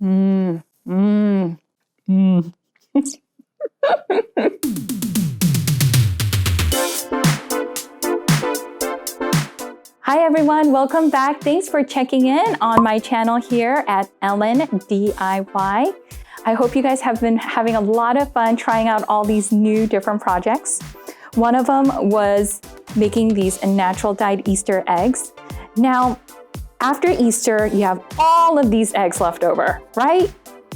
Mmm, mmm, mmm. Hi everyone, welcome back. Thanks for checking in on my channel here at LNDIY. I hope you guys have been having a lot of fun trying out all these new different projects. One of them was making these natural dyed Easter eggs. Now, after Easter, you have all of these eggs left over, right?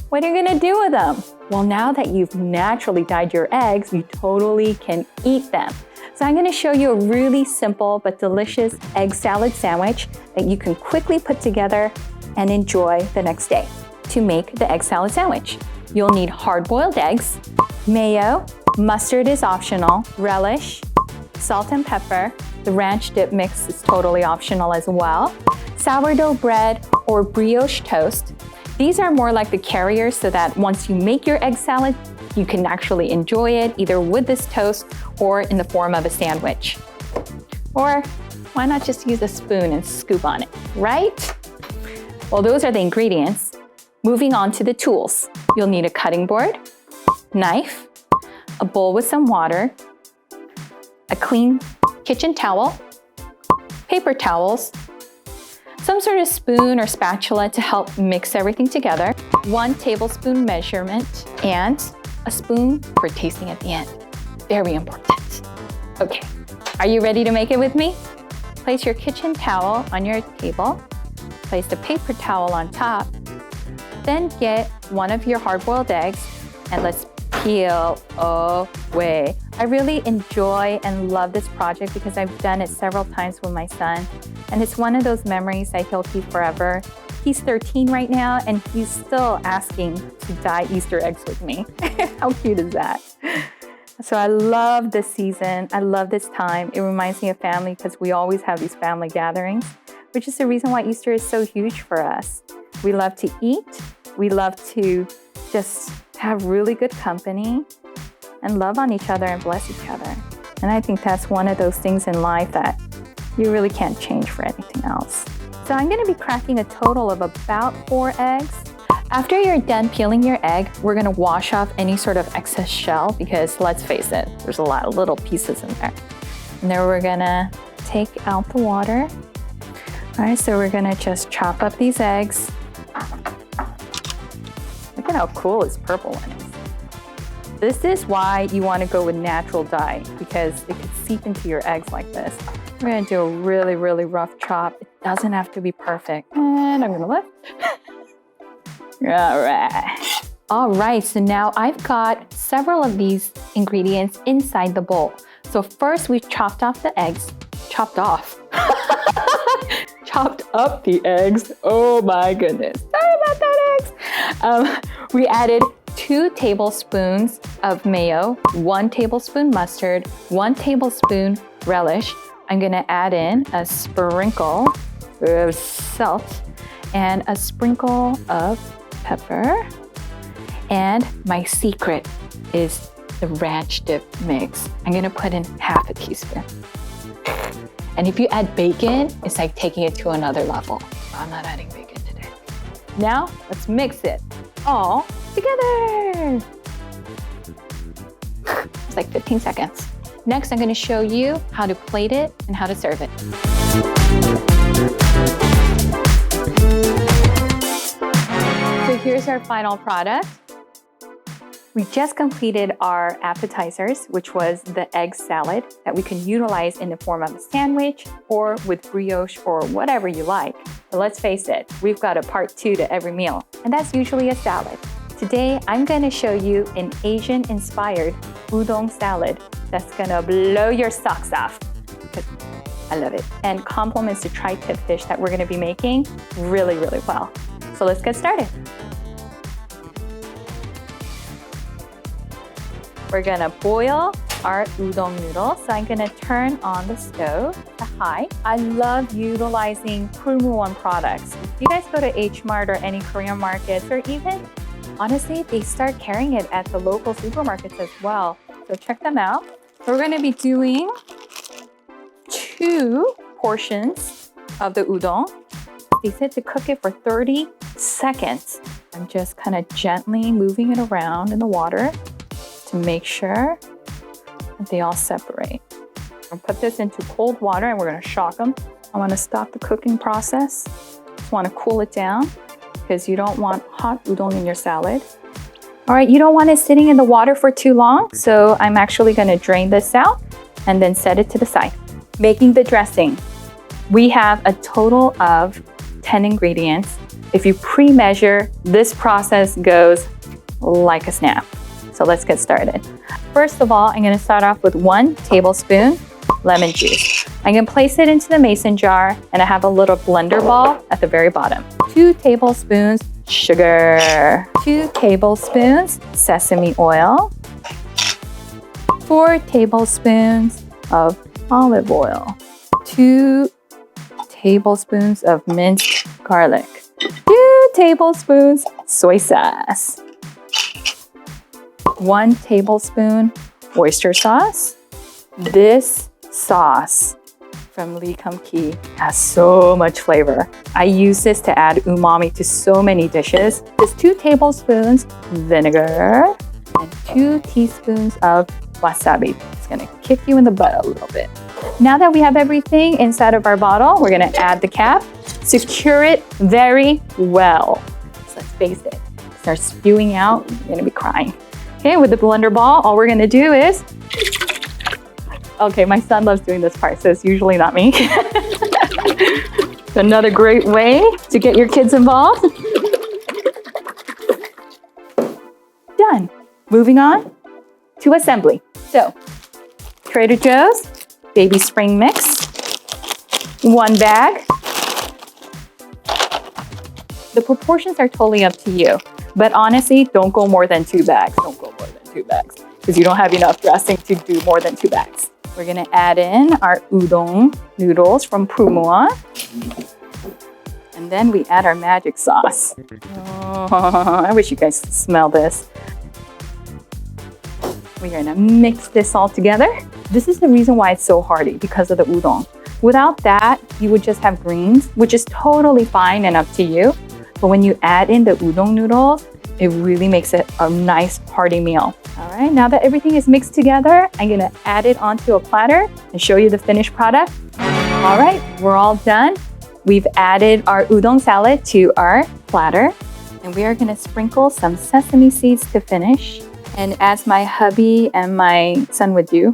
What are you gonna do with them? Well, now that you've naturally dyed your eggs, you totally can eat them. So I'm gonna show you a really simple but delicious egg salad sandwich that you can quickly put together and enjoy the next day. To make the egg salad sandwich, you'll need hard-boiled eggs, mayo, mustard is optional, relish, salt and pepper. The ranch dip mix is totally optional as well. Sourdough bread or brioche toast. These are more like the carriers so that once you make your egg salad, you can actually enjoy it either with this toast or in the form of a sandwich. Or why not just use a spoon and scoop on it, right? Well, those are the ingredients. Moving on to the tools. You'll need a cutting board, knife, a bowl with some water, a clean kitchen towel, paper towels, some sort of spoon or spatula to help mix everything together, 1 tablespoon measurement, and a spoon for tasting at the end. Very important. Okay, are you ready to make it with me? Place your kitchen towel on your table, place the paper towel on top, then get one of your hard-boiled eggs and let's peel away. I really enjoy and love this project because I've done it several times with my son, and it's one of those memories that he'll keep forever. He's 13 right now, and he's still asking to dye Easter eggs with me. How cute is that? So I love this season. I love this time. It reminds me of family because we always have these family gatherings, which is the reason why Easter is so huge for us. We love to eat. We love to just have really good company and love on each other and bless each other. And I think that's one of those things in life that you really can't change for anything else. So I'm gonna be cracking a total of about 4 eggs. After you're done peeling your egg, we're gonna wash off any sort of excess shell because let's face it, there's a lot of little pieces in there. And then we're gonna take out the water. All right, so we're gonna just chop up these eggs. Look at how cool this purple one is. This is why you wanna go with natural dye because it could seep into your eggs like this. We're gonna do a really, really rough chop. It doesn't have to be perfect. And I'm gonna lift. All right, so now I've got several of these ingredients inside the bowl. So first we've chopped off the eggs. Chopped off. Chopped up the eggs. Oh my goodness. Sorry about that, eggs. We added 2 tablespoons of mayo, 1 tablespoon mustard, 1 tablespoon relish. I'm gonna add in a sprinkle of salt and a sprinkle of pepper. And my secret is the ranch dip mix. I'm gonna put in half a teaspoon. And if you add bacon, it's like taking it to another level. I'm not adding bacon today. Now, let's mix it all together. It's like 15 seconds. Next, I'm gonna show you how to plate it and how to serve it. So here's our final product. We just completed our appetizers, which was the egg salad that we can utilize in the form of a sandwich or with brioche or whatever you like. But let's face it, we've got a part 2 to every meal, and that's usually a salad. Today, I'm gonna show you an Asian-inspired udon salad that's gonna blow your socks off. I love it. And complements the tri-tip fish that we're gonna be making really, really well. So let's get started. We're gonna boil our udon noodles. So I'm gonna turn on the stove to high. I love utilizing Kurmuwon products. If you guys go to H Mart or any Korean markets, or even, honestly, they start carrying it at the local supermarkets as well. So check them out. So we're gonna be doing 2 portions of the udon. They said to cook it for 30 seconds. I'm just kind of gently moving it around in the water to make sure that they all separate. I'll put this into cold water and we're gonna shock them. I wanna stop the cooking process. Just wanna cool it down because you don't want hot udon in your salad. All right, you don't want it sitting in the water for too long, so I'm actually gonna drain this out and then set it to the side. Making the dressing. We have a total of 10 ingredients. If you pre-measure, this process goes like a snap. So let's get started. First of all, I'm gonna start off with 1 tablespoon lemon juice. I'm gonna place it into the mason jar and I have a little blender ball at the very bottom. 2 tablespoons sugar, 2 tablespoons sesame oil, 4 tablespoons of olive oil, 2 tablespoons of minced garlic, 2 tablespoons soy sauce, 1 tablespoon oyster sauce. This sauce from Lee Kum Kee has so much flavor. I use this to add umami to so many dishes. Just 2 tablespoons vinegar and 2 teaspoons of wasabi. It's gonna kick you in the butt a little bit. Now that we have everything inside of our bottle, we're gonna add the cap, secure it very well. So let's face it, start spewing out, you're gonna be crying. Okay, with the blender ball, all we're gonna do is, okay, my son loves doing this part, so it's usually not me. Another great way to get your kids involved. Done. Moving on to assembly. So, Trader Joe's baby spring mix, 1 bag. The proportions are totally up to you, but honestly, don't go more than 2 bags. Don't go more than 2 bags because you don't have enough dressing to do more than 2 bags. We're gonna add in our udon noodles from Pumua. And then we add our magic sauce. Oh, I wish you guys could smell this. We're gonna mix this all together. This is the reason why it's so hearty, because of the udon. Without that, you would just have greens, which is totally fine and up to you. But when you add in the udon noodles, it really makes it a nice hearty meal. All right, now that everything is mixed together, I'm gonna add it onto a platter and show you the finished product. All right, we're all done. We've added our udon salad to our platter, and we are gonna sprinkle some sesame seeds to finish. And as my hubby and my son would do,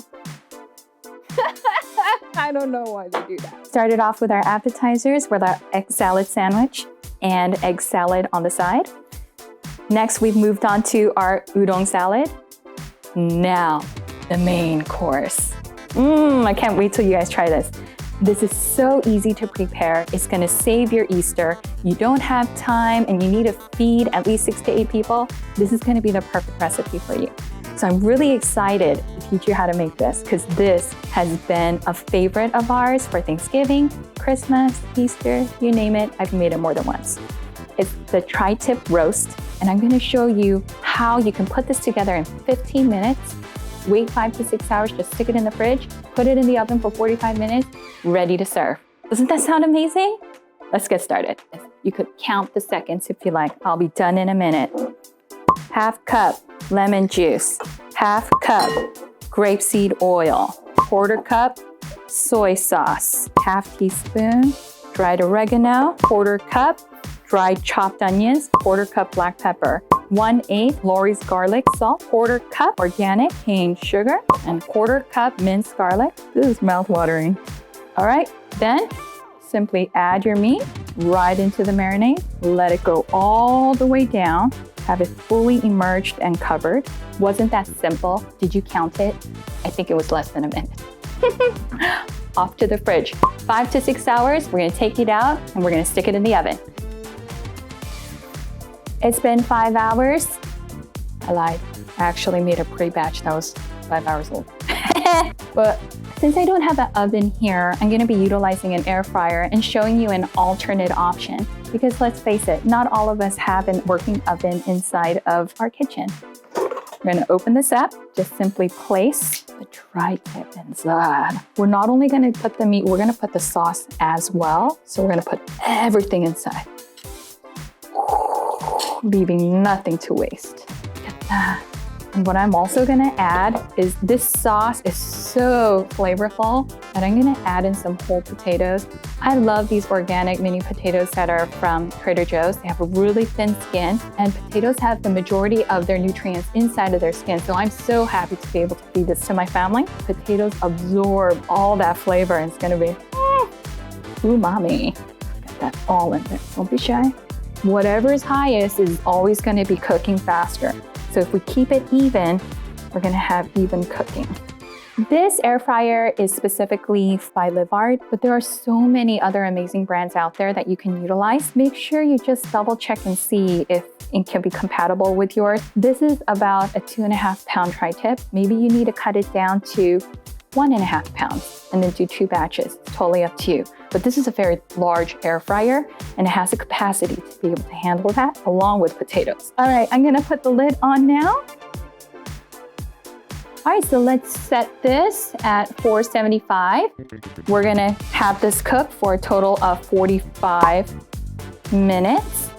I don't know why they do that. Started off with our appetizers with our egg salad sandwich and egg salad on the side. Next, we've moved on to our udon salad. Now, the main course. I can't wait till you guys try this. This is so easy to prepare. It's gonna save your Easter. You don't have time and you need to feed at least 6 to 8 people. This is gonna be the perfect recipe for you. So I'm really excited to teach you how to make this because this has been a favorite of ours for Thanksgiving, Christmas, Easter, you name it. I've made it more than once. It's the Tritip Roast, and I'm gonna show you how you can put this together in 15 minutes, wait 5 to 6 hours, just stick it in the fridge, put it in the oven for 45 minutes, ready to serve. Doesn't that sound amazing? Let's get started. You could count the seconds if you like. I'll be done in a minute. 1/2 cup lemon juice, 1/2 cup grapeseed oil, 1/4 cup soy sauce, 1/2 teaspoon dried oregano, 1/4 cup dried chopped onions, 1/4 cup black pepper, 1/8 Lori's garlic salt, 1/4 cup organic cane sugar, and 1/4 cup minced garlic. This is mouth-watering. All right, then simply add your meat right into the marinade, let it go all the way down, have it fully immersed and covered. Wasn't that simple? Did you count it? I think it was less than a minute. Off to the fridge. 5 to 6 hours, we're gonna take it out and we're gonna stick it in the oven. It's been 5 hours. I lied. I actually made a pre-batch that was 5 hours old. But since I don't have an oven here, I'm gonna be utilizing an air fryer and showing you an alternate option. Because let's face it, not all of us have a working oven inside of our kitchen. We're gonna open this up, just simply place the tri-tip inside. We're not only gonna put the meat, we're gonna put the sauce as well. So we're gonna put everything inside. leaving nothing to waste. Look at that. And what I'm also gonna add is this sauce is so flavorful that I'm gonna add in some whole potatoes. I love these organic mini potatoes that are from Trader Joe's. They have a really thin skin, and potatoes have the majority of their nutrients inside of their skin. So I'm so happy to be able to feed this to my family. Potatoes absorb all that flavor, and it's gonna be umami. Get that all in there. Don't be shy. Whatever is highest is always gonna be cooking faster. So if we keep it even, we're gonna have even cooking. This air fryer is specifically by Livard, but there are so many other amazing brands out there that you can utilize. Make sure you just double check and see if it can be compatible with yours. This is about a 2.5 pound tri-tip. Maybe you need to cut it down to 1.5 pounds and then do 2 batches. It's totally up to you. But this is a very large air fryer and it has the capacity to be able to handle that along with potatoes. All right, I'm gonna put the lid on now. All right, so let's set this at 475. We're gonna have this cook for a total of 45 minutes.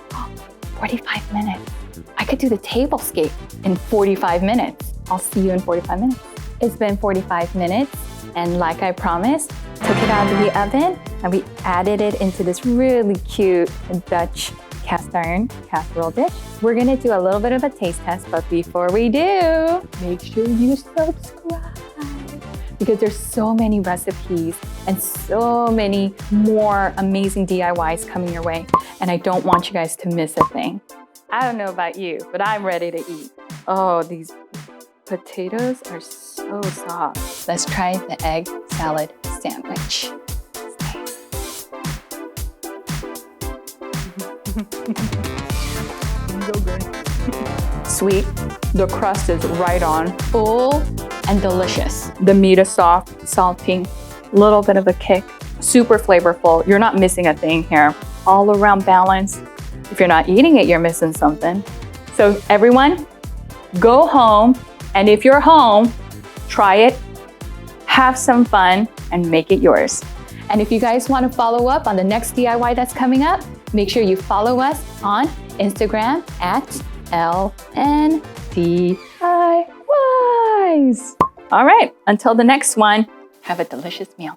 45 minutes. I could do the tablescape in 45 minutes. I'll see you in 45 minutes. It's been 45 minutes, and like I promised, took it out of the oven and we added it into this really cute Dutch cast iron casserole dish. We're gonna do a little bit of a taste test, but before we do, make sure you subscribe because there's so many recipes and so many more amazing DIYs coming your way, and I don't want you guys to miss a thing. I don't know about you, but I'm ready to eat. Oh, these potatoes are so soft. Let's try the egg salad sandwich. So good. Sweet, the crust is right on, full and delicious. The meat is soft, salty, little bit of a kick, super flavorful. You're not missing a thing here. All around balance. If you're not eating it, you're missing something. So everyone, go home, and if you're home, try it, have some fun, and make it yours. And if you guys want to follow up on the next DIY that's coming up, make sure you follow us on Instagram at LNDIYS. All right, until the next one, have a delicious meal.